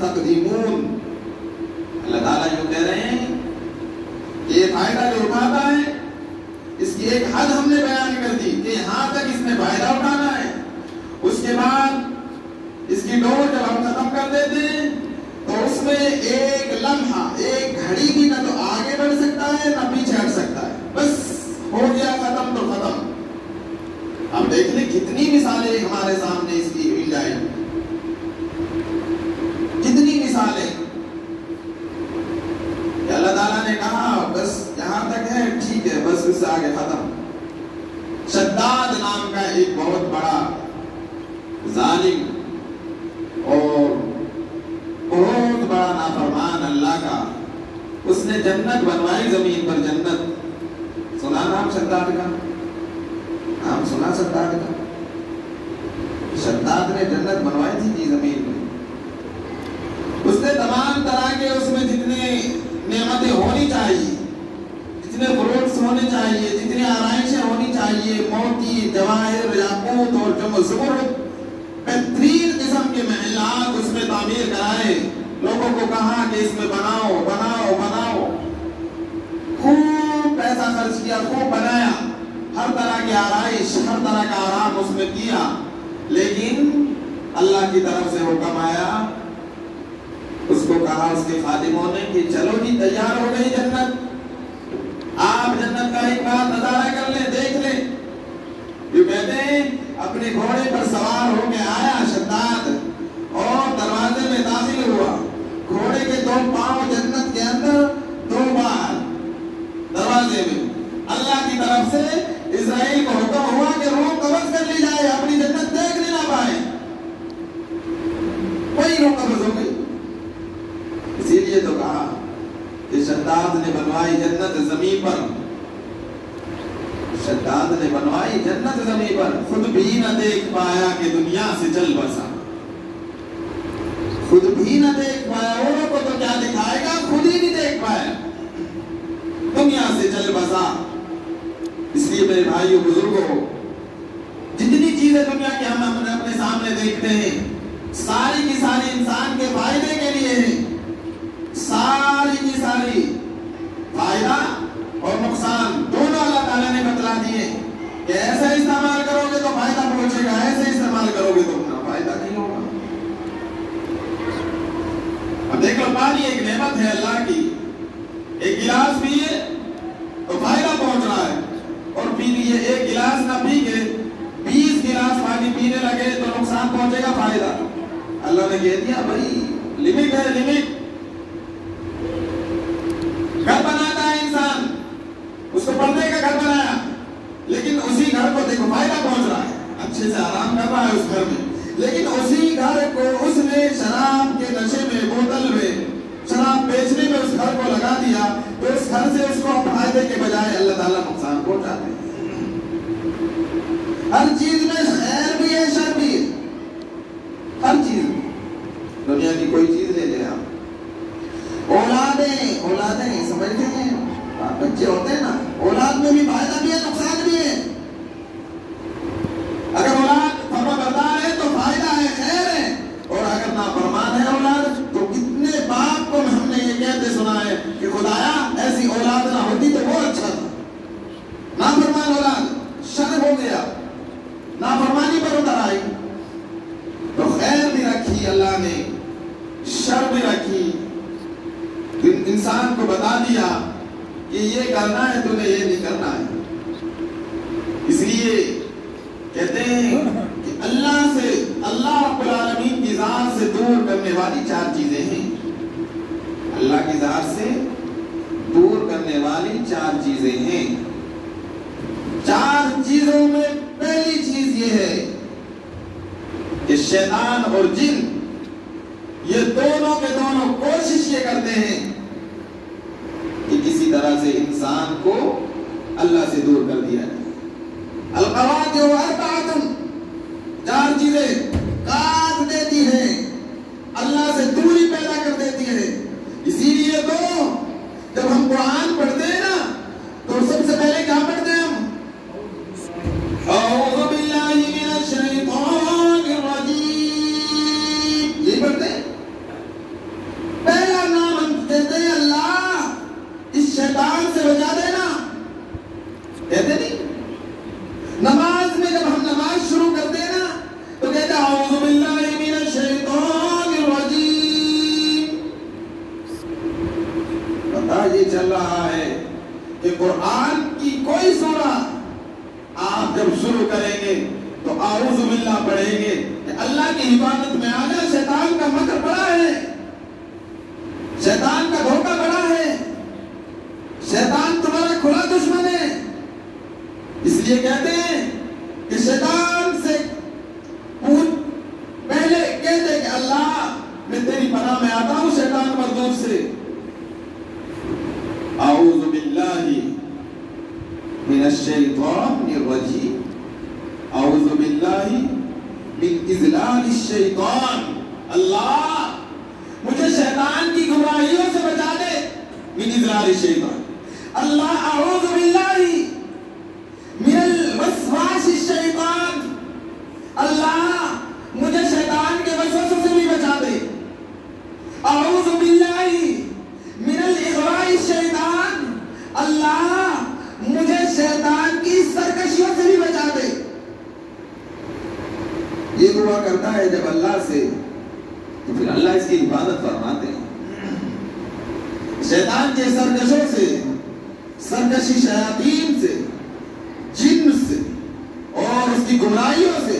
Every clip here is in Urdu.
تستقدمون. اللہ تعالیٰ یوں کہہ رہے ہیں کہ یہ فائدہ جو اٹھاتا ہے اس کی ایک حد ہم نے بیان کر دی کہ یہاں تک اس نے فائدہ اٹھانا ہے. اس کے بعد اس کی ڈور جب ہم ختم کر دیتے ہیں تو اس میں ایک لمحہ ایک گھڑی بھی نہ تو آگے بڑھ سکتا ہے نہ پیچھے ہٹ سکتا ہے. بس ہو گیا ختم تو ختم. اب دیکھ لیں کتنی مثالیں ہمارے سامنے اس کی مل جائیں, کتنی مثالیں. کہ اللہ تعالیٰ نے کہا بس یہاں تک ہے ٹھیک ہے, بس اس سے آگے ختم. شداد نام کا ایک بہت بڑا ظالم اور بہت بڑا نافرمان اللہ کا, اس نے جنت بنوائی زمین پر. جنت سنا نام شداد کا؟ نام سنا شداد کا؟ شداد نے جنت بنوائی تھی جی زمین میں. اس نے تمام طرح کے اس میں جتنے نعمتیں ہونی چاہیے, جتنے فروٹس ہونے چاہیے, جتنی آرائشیں ہونی چاہیے, موتی, جواہر, یاقوت اور جم و زمرد, بہترین قسم کے محلات اس میں تعمیر کرائے. لوگوں کو کہا کہ اس میں بناؤ بناؤ بناؤ. خوب پیسہ خرچ کیا, خوب بنایا, ہر طرح کی آرائش, ہر طرح کا آرام اس میں کیا. لیکن اللہ کی طرف سے حکم آیا, اس کو کہا اس کے خادموں نے کہ چلو جی تیار ہو گئی جنت, آپ جنت کا ایک بار نظارہ کر لیں, دیکھ لیں. یہ کہتے ہیں اپنے گھوڑے پر سوار ہو کے آیا شداد اور دروازے میں داخل ہوا. گھوڑے کے 2 پاؤں جنت کے اندر, 2 بار دروازے میں. اللہ کی طرف سے اسرائیل کو حکم ہوا کہ روح قبض کر لی جائے, اپنی جنت دیکھ نہ پائے. کوئی روح قبض ہو گئی. اسی لیے تو کہا کہ شداد نے بنوائی جنت زمین پر. شداد نے بنوائی جنت زمین پر, خود بھی نہ دیکھ پایا کہ دنیا سے چل بسا. خود بھی نہ دیکھ پایا, اوروں کو تو کیا دکھائے گا, خود ہی نہیں دیکھ پایا, دنیا سے چل بسا. اس لیے میرے بھائیوں بزرگوں, جتنی چیزیں دنیا کی ہم اپنے سامنے دیکھتے ہیں ساری کی ساری انسان کے فائدے کے لیے ہیں. ساری کی ساری فائدہ اور نقصان دونوں اللہ تعالیٰ نے بتلا دیے کہ ایسا استعمال کرو گے تو فائدہ پہنچے گا, ایسے استعمال کرو گے تو اپنا فائدہ نہیں ہوگا. اب دیکھ لو, پانی ایک نعمت ہے اللہ کی. ایک گلاس پیے تو فائدہ پہنچ رہا ہے, اور پی لیے ایک گلاس نہ پی کے 20 گلاس پانی پینے لگے تو نقصان پہنچے گا, فائدہ. اللہ نے کہہ دیا بھائی لمٹ ہے, لمٹ. گھر بناتا ہے انسان, اس کو پڑھنے کا گھر بنایا, لیکن اسی گھر کو دیکھو فائدہ پہنچ رہا ہے, اچھے سے آرام کر رہا ہے اس گھر میں. لیکن اسی گھر کو اس نے شراب کے نشے میں, بوتل میں شراب بیچنے میں اس گھر کو لگا دیا, تو اس گھر سے اس کو فائدے کے بجائے اللہ تعالیٰ نقصان پہنچاتے ہیں. ہر چیز میں خیر بھی ہے, شر بھی ہے, ہر چیز میں. دنیا کی کوئی چیز لے لیں آپ, اولادیں سمجھتے ہیں, بچے ہوتے ہیں نا, اولاد میں بھی فائدہ بھی ہے, نقصان بھی ہے. اگر اولاد فرمانبردار ہے تو فائدہ ہے, خیر ہے, اور اگر نافرمان ہے اولاد تو کتنے باپ کو ہم نے یہ کہتے سنا ہے کہ خدایا ایسی اولاد نہ ہوتی تو وہ اچھا تھا. نافرمان اولاد, شر ہو گیا, نافرمانی پر اتر آئی. تو خیر بھی رکھی اللہ نے, شر بھی رکھی. انسان کو بتا دیا کہ یہ کرنا ہے, تمہیں یہ نہیں کرنا ہے. اس لیے کہتے ہیں کہ اللہ سے, اللہ رب العالمین کی ذات سے دور کرنے والی 4 چیزیں ہیں. اللہ کی ذات سے دور کرنے والی 4 چیزیں ہیں. 4 چیزوں میں پہلی چیز یہ ہے کہ شیطان اور جن یہ دونوں کے دونوں کوشش یہ کرتے ہیں کہ کسی طرح سے انسان کو اللہ سے دور کر دیا جائے. القواعد اربعۃ, 4 چیزیں کاٹ دیتی ہیں, اللہ سے دوری پیدا کر دیتی ہے. اسی لیے تو جب ہم قرآن پڑھتے ہیں نا تو سب سے پہلے کیا پڑھتے ہیں ہم؟ اعوذ باللہ من الشیطان الرجیم, یہ پڑھتے ہیں. اللہ کی حفاظت میں آ جا. شیطان کا مکر بڑا ہے, شیطان کا دھوکہ بڑا ہے, شیطان تمہارا کھلا دشمن ہے. اس لیے کہتے ہیں کہ شیطان سے پہلے کہتے کہ اللہ میں تیری پناہ میں آتا ہوں شیطان مردود سے. اعوذ باللہ من الشیطان الرجیم, اعوذ باللہ من اذلال الشیطان. اللہ مجھے شیطان کی گمراہیوں سے بچا دے. من اذلال الشیطان. اللہ اعوذ باللہ من الوسواس الشیطان. اللہ مجھے شیطان کے وسوسوں سے بھی بچا دے. اعوذ باللہ من الاغواء الشیطان. اللہ مجھے شیطان کی سرکشیوں سے بھی بچا دے. یہ دعا کرتا ہے جب اللہ سے, تو پھر اللہ اس کی حفاظت فرماتے ہیں. شیطان کے سرکشوں سے, سرکشی شیاطین سے, جن سے اور اس کی گمراہیوں سے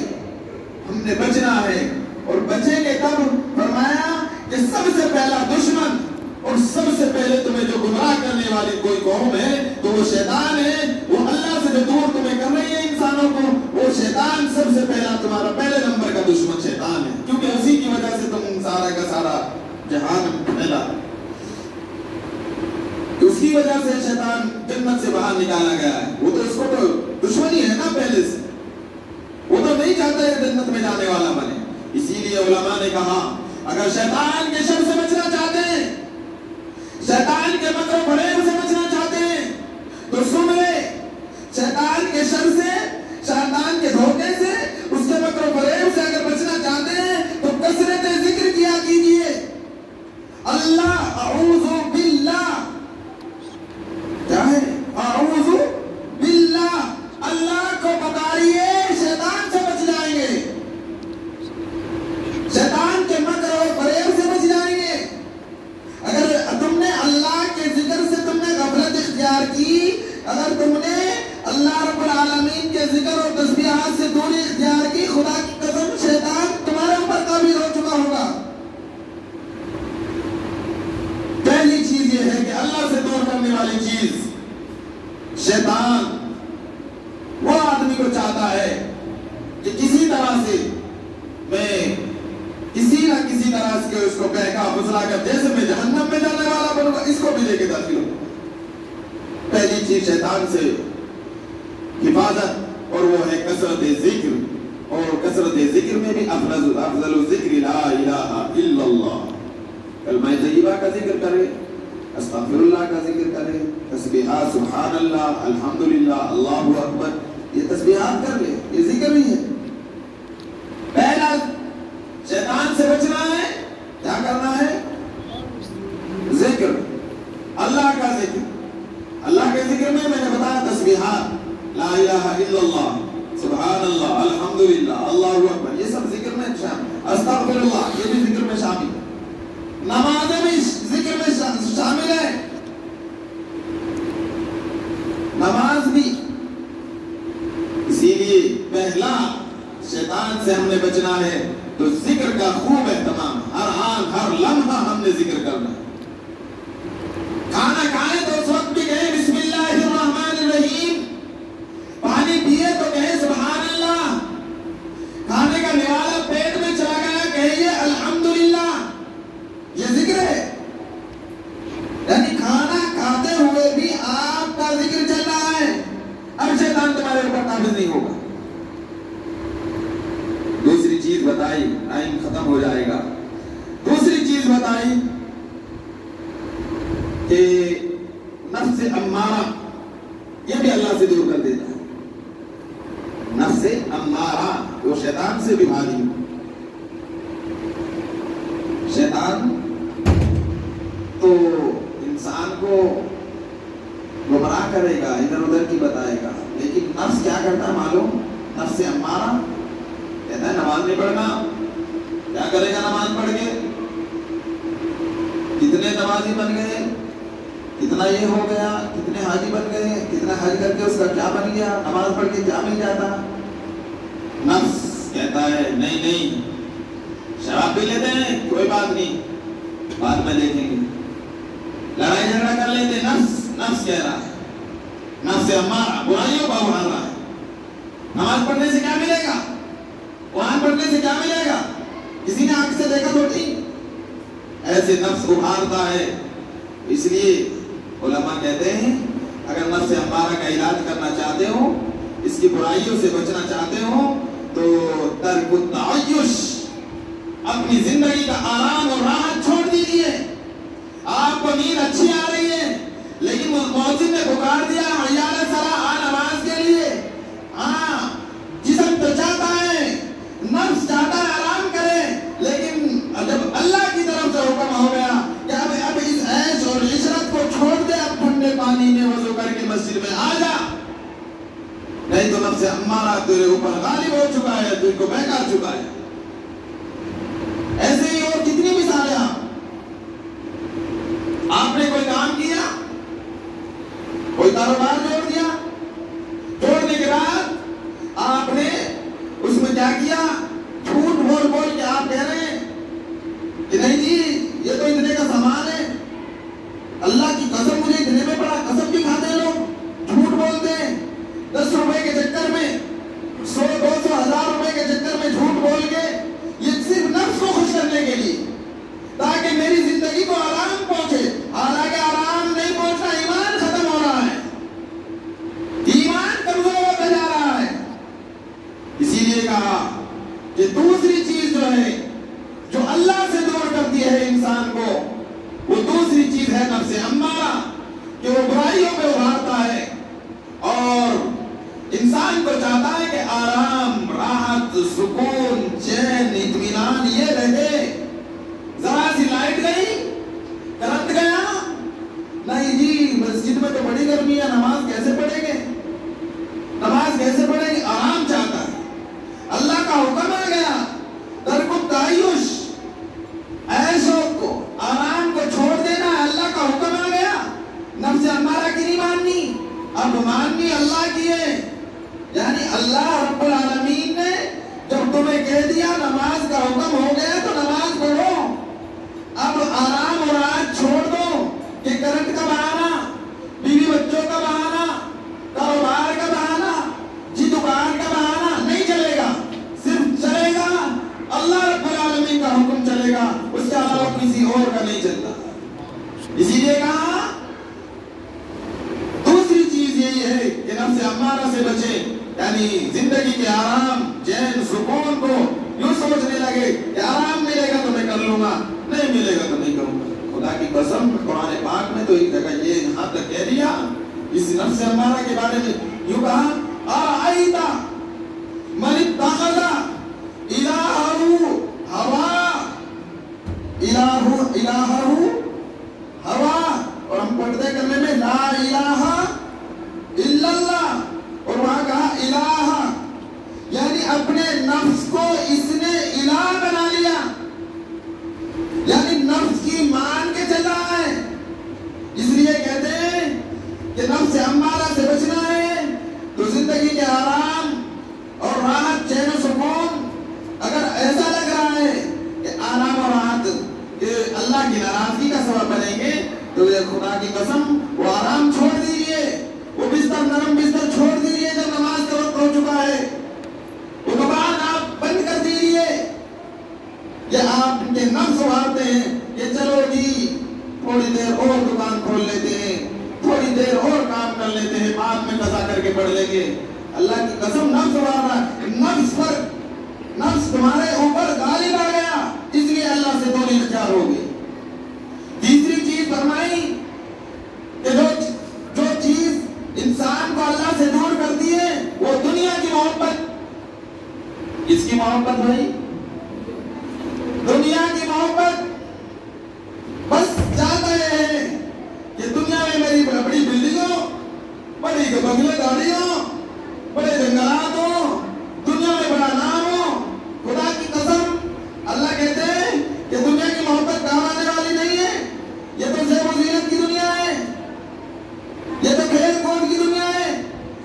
ہم نے بچنا ہے. اور بچیں گے کب؟ فرمایا کہ سب سے پہلا دشمن اور سب سے پہلے تمہیں جو گمراہ کرنے والی کوئی قوم ہے تو وہ شیطان ہے. وہ اللہ سے جو دور تمہیں کر رہی ہے انسانوں کو, وہ شیطان سب سے پہلا تمہارا پہلے نمبر کا دشمن شیطان ہے. کیونکہ اسی کی وجہ سے تم سارا کا سارا جہان پھیلا. اس کی وجہ سے شیطان جنت سے باہر نکالا گیا ہے. وہ تو اس کو تو دشمنی ہے نا پہلے سے, وہ تو نہیں چاہتا ہے جنت میں جانے والا بنے. اسی لیے علماء نے کہا اگر شیطان کے شر سے بچنا چاہتے ہیں, شیطان کے مکر و فریب سے بچنا چاہتے ہیں, تو سن لے, شیطان کے شر سے, شیطان کے دھوکے سے, اس کے مکر و فریب سے اگر بچنا چاہتے ہیں تو کثرت ذکر کیا کیجئے. اللہ اعوذ باللہ, کیا ہے اعوذ باللہ, اللہ کو پکاریے, شیطان سے بچ جائیں گے, شیطان کے مکر و فریب سے بچ جائیں گے. اگر تم نے اللہ کے ذکر سے تم نے غفلت اختیار کی, اگر تم نے اللہ رب العالمین کے ذکر اور تسبیحات سے دوری اختیار کی, خدا کی قسم شیطان تمہارے اوپر قابض ہو چکا ہوگا. پہلی چیز یہ ہے کہ اللہ سے دور کرنے والی چیز, شیطان وہ آدمی کو چاہتا ہے کہ کسی طرح سے میں کسی نہ کسی طرح سے اس کو بہکا پھسلا کر جیسے میں جہنم میں جانے والا بنوں گا, اس کو بھی لے کے داخل ہوں. پہلی چیز شیطان سے حفاظت, اور وہ ہے کثرت ذکر. اور کثرت ذکر میں بھی افضل الذکر لا الہ الا اللہ. کلمہ طیبہ کا ذکر کرے, استغفر اللہ کا ذکر کرے, تسبیحات سبحان اللہ, الحمدللہ, اللہ اکبر, یہ تسبیحات کر لے, یہ ذکر ہی ہے. پہلا شیطان سے بچنا ہے, کیا کرنا ہے؟ ذکر, اللہ کا ذکر. اللہ کے ذکر میں نے بتایا تسبیحات, لا الہ الا اللہ, سبحان اللہ, الحمدللہ, اللہ اکبر, یہ سب ذکر میں شامل. استغفر اللہ, یہ بھی ذکر میں شامل ہے. نمازیں بھی ذکر میں شامل ہے, نماز بھی. اسی لیے پہلا شیطان سے ہم نے بچنا ہے تو ذکر کا خوب اہتمام, ہر آن ہر لمحہ ہم نے ذکر کرنا ہے. کھانا کھائے تو اس وقت بھی کہیں بسم اللہ الرحمن الرحیم, پانی پیے تو کہیں سبحان اللہ, کھانے کا نوالا پیٹ میں چلا گیا کہیے الحمدللہ, یہ ذکر ہے. یعنی کھانا کھاتے ہوئے بھی آپ کا ذکر چل رہا ہے. اب شیطان تمہارے اوپر قابض نہیں ہوگا. دوسری چیز بتائی, ٹائم ختم ہو جائے گا. دوسری چیز بتائی کہ نفس امارہ, یہ بھی اللہ سے دور کر دیتا ہے. نفس امارہ وہ شیطان سے بھی بھاگی. شیطان تو انسان کو گمراہ کرے گا, ادھر ادھر کی بتائے گا, لیکن نفس کیا کرتا ہے معلوم؟ نفس امارہ کہتا ہے نماز نہیں پڑھنا. کیا کرے گا نماز پڑھ کے؟ کتنے نمازی بن گئے, کتنا یہ ہو گیا, کتنے حاجی بن گئے, کتنا حج کر کے اس کا کیا بن گیا, نماز پڑھ کے کیا مل جاتا. نفس کہتا ہے نہیں نہیں, بھی لیتے ہیں کوئی بات نہیں بعد میں دیکھیں گے. لڑائی جھگڑا کر لیتے نفس کہہ رہا ہے, نفس امارہ برائیوں کا اڑا رہا ہے. نماز پڑھنے سے کیا ملے گا, قرآن پڑھنے سے کیا ملے گا, کسی نے آنکھ سے دیکھا تو نہیں. ایسے نفس ابھارتا ہے. اس لیے علماء کہتے ہیں اگر نفس امارہ کا علاج کرنا چاہتے ہو, اس کی برائیوں سے بچنا چاہتے ہو, تو ترک التعیش, اپنی زندگی کا آرام اور راحت چھوڑ دیجیے. آپ کو نیند اچھی آ رہی ہے لیکن مؤذن نے پکار دیا حی علی الصلاۃ, آ نماز کے لیے. ہاں جسم تو چاہتا ہے, نفس چاہتا ہے آرام کرے, لیکن جب اللہ کی طرف سے حکم ہو گیا کہ اب اس عیش اور عشرت کو چھوڑ دے, اب ٹھنڈے پانی میں وضو کر کے مسجد میں آ جا, نہیں تو نفس امارہ تیرے اوپر غالب ہو چکا ہے, تجھ کو بہکا چکا ہے. ایسے ہی اور کتنی مثالیں. آپ نے کوئی کام کیا, کوئی کاروبار جوڑ دیا, جوڑنے کے بعد آپ نے اس میں کیا کیا, جھوٹ بول بول کے آپ کہہ رہے ہیں کہ نہیں جی یہ تو اتنے کا سامان ہے, اللہ کی قسم مجھے اتنے میں پڑا. قسم بھی کھاتے ہیں لوگ, جھوٹ بولتے ہیں. 10 روپے کے چکر میں, 100 200 1000 روپے کے چکر میں جھوٹ بول کے, یہ صرف نفس کو خوش کرنے کے لیے, تاکہ میری زندگی کو آرام پہنچے. حالانکہ آرام نہیں پہنچنا, ایمان ختم ہو رہا ہے, ایمان کمزور ہوتا جا رہا ہے. اسی لیے کہا کہ دوسری چیز جو ہے جو اللہ سے دور کرتی ہے انسان کو, وہ دوسری چیز ہے نفس امارہ, کہ وہ برائیوں پہ ابھارتا ہے اور انسان کو چاہتا ہے کہ آرام, راحت, سکون, چین, اطمینان یہ رہے. ذرا سی لائٹ گئی, کرنٹ گیا, نہیں جی مسجد میں تو بڑی گرمی ہے, نماز کیسے پڑھیں گے, نماز کیسے پڑھیں گے. آرام چاہتا ہے. اللہ کا حکم آ گیا ترک التعیش, عیشوں کو, آرام کو چھوڑ دینا. اللہ کا حکم آ گیا, نفس امارہ کی نہیں ماننی, اب ماننی اللہ کی ہے. یعنی اللہ رب العالمین نے جب تمہیں کہہ دیا نماز کا حکم ہو گیا تو نماز پڑھو. اب آرام اور راحت چھوڑ دو کہ کرنٹ کا بہانا, بیوی بچوں کا بہانا, کاروبار کا بہانا, جی دکان کا بہانا نہیں چلے گا. صرف چلے گا اللہ رب العالمین کا حکم چلے گا, اس کے علاوہ کسی اور کا نہیں چلتا. اسی لیے کہا دوسری چیز یہی ہے کہ نفس امارہ سے بچے, یعنی زندگی کے آرام, چین, سکون کو یوں سوچنے لگے کہ آرام ملے گا تو میں کر لوں گا, نہیں ملے گا تو نہیں کروں گا. خدا کی قسم قرآن پاک میں تو ایک جگہ یہ یہاں تک کہہ دیا اس نفس امارہ کے بارے میں, یوں کہا آرائیت من اتخذ الہہ ہوا, الہہ ہوا, اور ہم پڑھتے کرنے میں لا الہ الا اللہ, اور وہاں کہا الہ, یعنی اپنے نفس کو اس نے الہ بنا لیا, یعنی نفس کی مان کے چل رہا ہے. اس لیے کہتے ہیں کہ نفس امارہ سے بچنا ہے تو زندگی کے آرام اور راحت, چین و سکون, اگر ایسا لگ رہا ہے کہ آرام اور راحت کہ اللہ کی ناراضگی کا سبب بنیں گے, تو یہ خدا کی قسم وہ آرام چھوڑ دیجیے, وہ بستر, نرم بستر چھوڑ دیجیے جب نماز کا وقت ہو چکا ہے. وہ زبان آپ بند کر دیجیے. یہ آپ کے نفس ابھارتے ہیں کہ چلو جی تھوڑی دیر اور دکان کھول لیتے ہیں, تھوڑی دیر اور کام کر لیتے ہیں, بعد میں قضا کر کے پڑھ لیں گے. اللہ کی قسم نفس ابھار رہا ہے. نفس تمہارے اوپر غالب آ گیا, اس لیے اللہ سے دوری اختیار ہو گئی. تیسری چیز فرمائی کہ جو چیز انسان کو اللہ سے دور کرتی ہے وہ دنیا کی محبت. کس کی محبت بھائی؟ دنیا کی محبت. بس چاہتا ہے کہ دنیا میں میری بڑی بلڈنگوں, بڑی بنگلے گاڑیوں, بڑے جنگلات ہوں, دنیا میں بڑا نام ہو. خدا کی قسم اللہ کہتے ہیں کہ دنیا کی محبت کام آنے والی نہیں ہے. یہ تو زیب و زینت کی دنیا ہے, یہ تو کھیل کود کی دنیا ہے.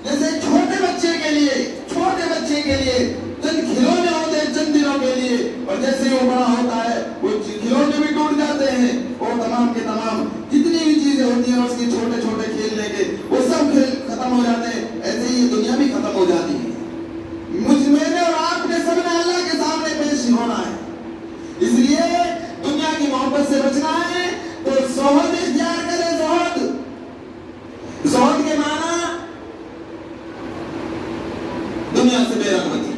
جیسے چھوٹے بچے کے لیے چند کھلونے ہوتے ہیں چند دنوں کے لیے, اور جیسے وہ بڑا ہوتا ہے ہیں وہ تمام کے تمام جتنی بھی چیزیں ہوتی ہیں اس کے چھوٹے چھوٹے کھیلنے کے وہ سب کھیل ختم ہو جاتے ہیں. ایسے ہی یہ دنیا بھی ختم ہو جاتی ہے. میں نے اور آپ نے سب نے اللہ کے سامنے پیش ہونا ہے. اس لیے دنیا کی محبت سے بچنا ہے تو زہد اختیار کرے. زہد کے معنی دنیا سے بے رغبتی,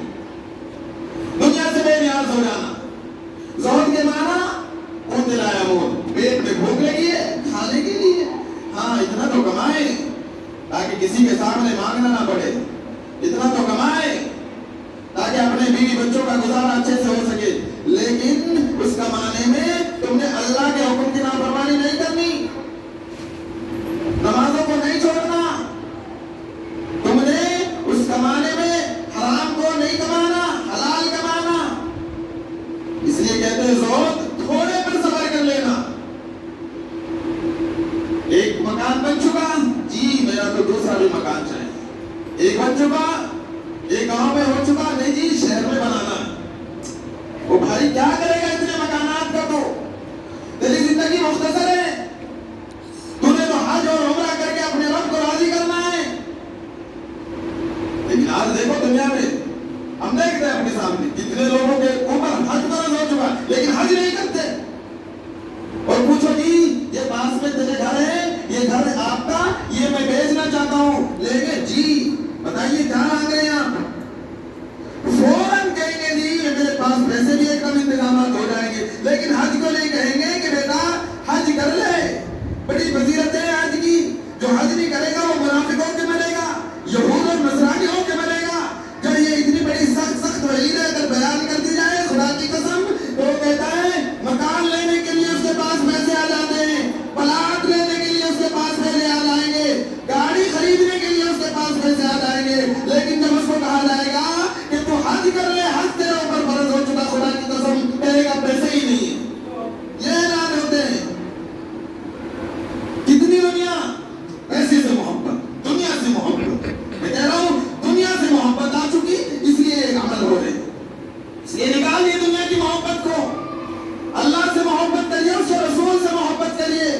دنیا سے بے نیاز ہو جانا. زہد کے معنی خون دلایا موت, پیٹ میں بھوک لگی ہے کھانے کے لیے, ہاں اتنا تو کمائے تاکہ کسی کے سامنے مانگنا نہ پڑے, اتنا تو کمائے تاکہ اپنے بیوی بچوں کا گزارا اچھے سے ہو سکے. لیکن اس کمانے میں تم نے اللہ کے حکم کی نافرمانی نہیں کرنی, نمازوں کو نہیں چھوڑنا, تم نے اس کمانے میں حرام کو نہیں کمانا, حلال کمانا. اس لیے کہتے ہیں زہد تھوڑے پر صبر کر لینا. ایک مکان بن چکا, جی میرا تو دوسرا بھی مکان چاہیے. ایک بن چکا, ایک گاؤں میں ہو چکا, نہیں جی شہر میں بنانا. وہ بھائی کیا کرے گا اتنے مکانات کا, تو تیری زندگی مختصر ہے, تو نے تو حج اور عمرہ کر کے اپنے رب کو راضی کرنا ہے. لیکن آج دیکھو دنیا میں ہم دیکھتے ہیں اپنے سامنے کتنے لوگوں کے اوپر حج فرض ہو چکا لیکن حج نہیں کرتے. اور پوچھو جی یہ پاس میں تیرے گھر ہے, یہ گھر آپ کا, یہ میں بیچنا چاہتا ہوں, لے گے جی بتائیے کیا مانگ رہے ہیں آپ. فوراً کہیں گے جی میرے پاس پیسے بھی ایک کم انتظامات ہو جائیں گے. لیکن حج کو نہیں کہیں گے کہ بیٹا حج کر لے, بڑی فضیلت ہے حج کی. جو حج نہیں کرے گا وہ منافقوں کے ملے گا, یہود اور نصرانیوں کے ملے گا. جب یہ اتنی بڑی سخت وعید اگر بیان کر دی جائے خدا کی قسم, تو وہ کہتا ہے مکان لینے کے لیے اس کے پاس پیسے آ جاتے ہیں, پلاٹ لینے کے لیے اس کے پاس پیسے آ جائیں گے, گاڑی خریدنے کے لیے اس کے پاس پیسے آ جائیں گے. لیکن جب اس کو کہا جائے گا کہ تو حج کر لے, حج تیرے اوپر فرض ہو چکا, خدا کی قسم کہے گا پیسے ہی نہیں ہے. یہ اعلان ہوتے ہیں. کتنی دنیا پیسے سے محبت, دنیا سے محبت, میں کہہ رہا ہوں دنیا سے محبت آ چکی, اس لیے ایک عمل ہو رہے. اس لیے نکالیے دنیا کی محبت کو, اللہ سے محبت کریے, اس کے رسول سے محبت کریے.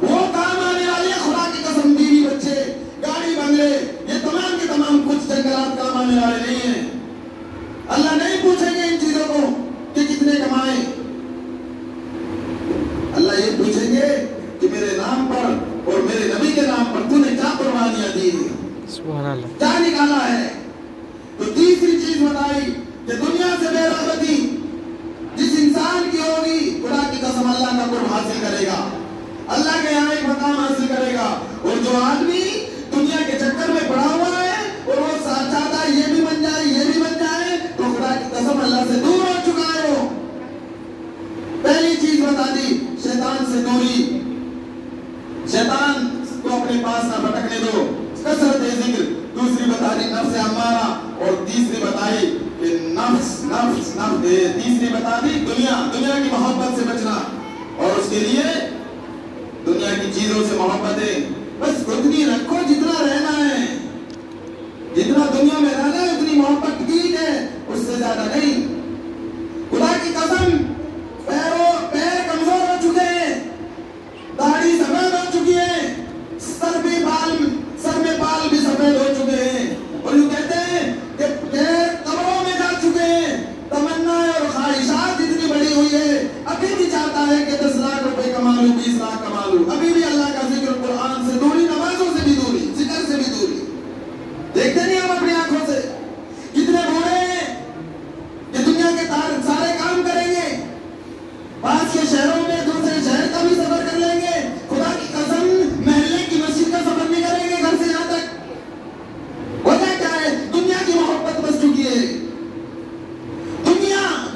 وہ کام آنے والے خدا کی قسم, بیوی بچے, گاڑی بنگلے, یہ تمام کے تمام کچھ جنگلات کام آنے والے نہیں ہیں. اللہ نہیں پوچھیں گے ان چیزوں کو کہ کتنے کمائیں. اللہ یہ پوچھیں گے کہ میرے نام پر اور میرے نبی کے نام پر تو نے کیا قربانیاں دی, کیا نکالا ہے. تو تیسری چیز بتائی کہ دنیا سے بے رغبتی جس انسان کی ہوگی خدا کی قسم اللہ کا قرب حاصل کرے گا, اللہ کے یہاں ایک مقام حاصل کرے گا. اور جو آدمی دنیا کے چکر میں پڑا ہوا ہے اور وہ چاہتا ہے یہ بھی بن جائے, یہ بھی بن جائے, تو خدا کی قسم اللہ سے دور ہو چکا ہے. وہ پہلی چیز بتا دی شیطان سے دوری, شیطان کو اپنے پاس نہ بھٹکنے دو, کثرت ذکر. دوسری بتا دی نفس امارہ, اور تیسری بتائی کہ نفس تیسری بتا دی دنیا کی محبت سے بچنا. اور اس کے لیے دنیا کی چیزوں سے محبتیں بس اتنی رکھو جتنا رہنا ہے, جتنا دنیا میں رہنا ہے اتنی محبت ٹھیک ہے, اس سے زیادہ نہیں. خدا کی قسم پیر کمزور ہو چکے ہیں, داڑھی سفید ہو چکی ہے, سر میں بال بھی سفید ہو چکے ہیں, اور یوں کہتے ہیں کہ پیر قبروں میں جا چکے ہیں. تمنا اور خواہشات اتنی بڑی ہوئی ہے, ابھی بھی چاہتا ہے کہ 10 لاکھ روپے کما لوں, 20 لاکھ کما لوں, ابھی بھی اللہ کا ذکر, قرآن سے دوری, نمازوں سے بھی دوری, ذکر سے بھی دوری. دیکھتے نہیں ہم اپنی آنکھوں سے کتنے بوڑھے ہیں کہ دنیا کے سارے کام کریں گے, پاس کے شہروں میں دوسرے شہر کا بھی سفر کر لیں گے, خدا کی قسم محلے کی مسجد کا سفر نہیں کریں گے گھر سے یہاں تک. وجہ کیا ہے, دنیا کی محبت بس چکی ہے.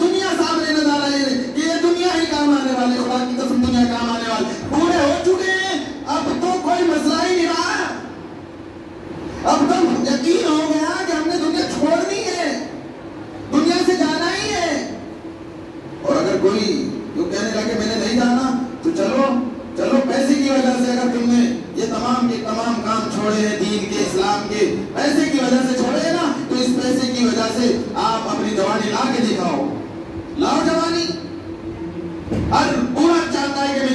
دنیا سامنے نظر آ رہی ہے کہ یہ دنیا ہی کام آنے والے, خدا کی قسم دنیا کام آنے والے. پورے ہو چکے ہیں, اب تو کوئی مسئلہ ہی نہیں رہا. اب تو یقین ہو گیا کہ ہم نے دنیا چھوڑنی ہے, دنیا سے جانا ہی ہے. اور اگر کوئی جو کہنے لگے میں نے نہیں جانا, تو چلو پیسے کی وجہ سے اگر تم نے یہ تمام کے تمام کام چھوڑے ہیں دین کے, اسلام کے, پیسے کی وجہ سے چھوڑے ہیں نا, تو اس پیسے کی وجہ سے آپ اپنی جوانی لا کے دکھاؤ. لاؤ جوانی. ہر پورا چاہتا ہے کہ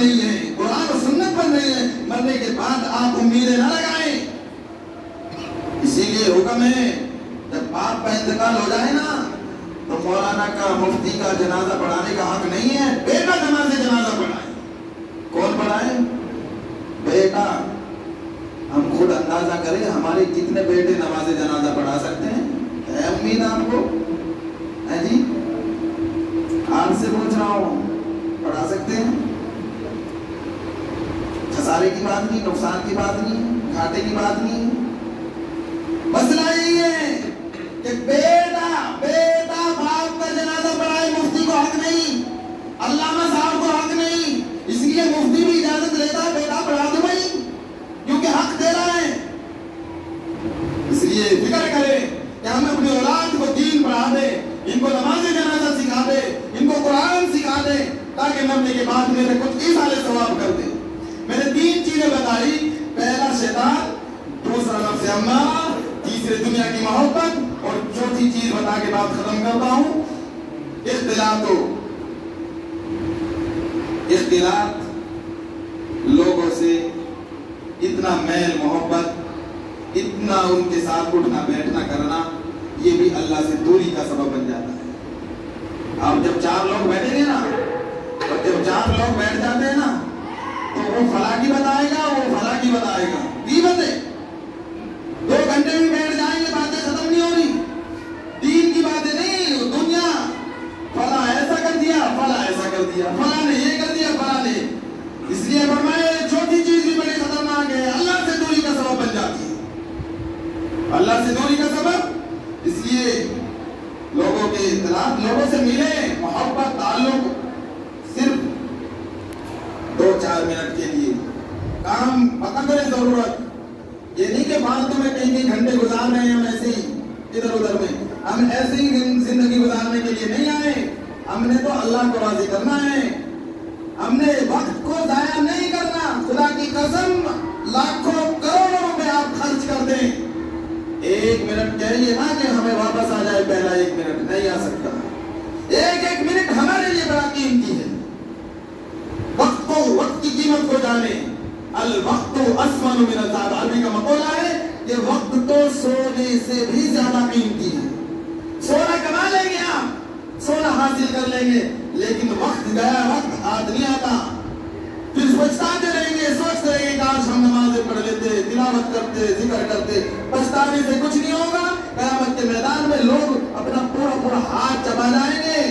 نہیں ہے، قرآن و سنت پر نہیں ہے، مرنے کے بعد آپ امیدیں نہ لگائیں۔ اسی لیے حکم ہے جب باپ کا انتقال ہو جائے نا تو مولانا کا مفتی کا جنازہ پڑھانے کا حق نہیں ہے، بیٹا جنازہ پڑھائے۔ کون پڑھائے؟ بیٹا۔ ہم خود اندازہ کریں ہمارے کتنے بیٹے نماز جنازہ پڑھا سکتے ہیں؟ ہے امید آپ کو؟ ہے جی؟ آپ سے پوچھ رہا ہوں، پڑھا سکتے ہیں؟ خسارے کی بات نہیں، نقصان کی بات نہیں، گھاٹے کی بات نہیں۔ مسئلہ یہی ہے کہ بیٹا باپ کا جنازہ پڑھائے، مفتی کو حق نہیں، علامہ صاحب کو حق نہیں، اس لیے مفتی بھی اجازت لیتا ہے بیٹا پڑھا دو بھائی، کیونکہ حق دے رہا ہے۔ اس لیے فکر کریں کہ ہم اپنی اولاد کو دین پڑھا دیں، ان کو نماز جنازہ سکھا دیں، ان کو قرآن سکھا دیں، تاکہ مرنے کے بعد میرے کچھ ایصال ثواب کر دیں۔ میں نے 3 چیزیں بتائی، پہلا شیطان، دوسرا نفس امارہ، تیسرے دنیا کی محبت، اور چوتھی چیز بتا کے بات ختم کرتا ہوں، اختلاط لوگوں سے اتنا میل محبت، اتنا ان کے ساتھ اٹھنا بیٹھنا کرنا، یہ بھی اللہ سے دوری کا سبب بن جاتا ہے۔ اب جب 4 لوگ بیٹھیں گے نا، اور جب 4 لوگ بیٹھ جاتے ہیں نا تو وہ فلاں کی بتائے گا، وہ فلاں کی بتائے گا، غیبت ہے۔ 2 گھنٹے بھی بیٹھ جائیں گے باتیں ختم نہیں ہو رہی، دین کی باتیں نہیں، دنیا، فلاں ایسا کر دیا، فلاں ایسا کر دیا، فلاں نے یہ کر دیا، فلاں نے۔ اس لیے فرمائے چھوٹی چیز بھی بڑی خطرناک ہے، اللہ سے دوری کا سبب بن جاتی ہے، اللہ سے دوری کا سبب۔ اس لیے لوگوں کے اطلاعات، لوگوں سے ملے، محبت، تعلق، صرف 2-4 منٹ کے لیے کام بقدر ضرورت، یہ نہیں کہ فالتو میں کہیں گھنٹے گزار رہے ہیں ہم ایسے ہی ادھر ادھر میں، ہم ایسے ہی زندگی گزارنے کے لیے نہیں آئے، ہم نے تو اللہ کو راضی کرنا ہے، ہم نے وقت کو ضائع نہیں کرنا۔ خدا کی قسم لاکھوں کروڑوں روپے آپ خرچ کر دیں، 1 منٹ کہیے نا کہ ہمیں واپس آ جائے، پہلا 1 منٹ نہیں آ سکتا۔ 1 منٹ ہمارے لیے بڑا قیمتی ہے۔ وقت کی قیمت کو جانے، الوقت اسمن من الذهب، عربی کا مقولہ ہے کہ وقت تو سونے سے بھی زیادہ قیمتی ہے۔ سونا کما لیں گے آپ، سونا حاصل کر لیں گے، لیکن وقت گیا، وقت ہاتھ نہیں آتا۔ پھر پچھتاتے رہیں گے، سوچتے رہیں گے کاش ہم نمازیں پڑھ لیتے، تلاوت کرتے، ذکر کرتے۔ پچھتانے سے کچھ نہیں ہوگا، قیامت کے میدان میں لوگ اپنا پورا ہاتھ چبا جائیں گے،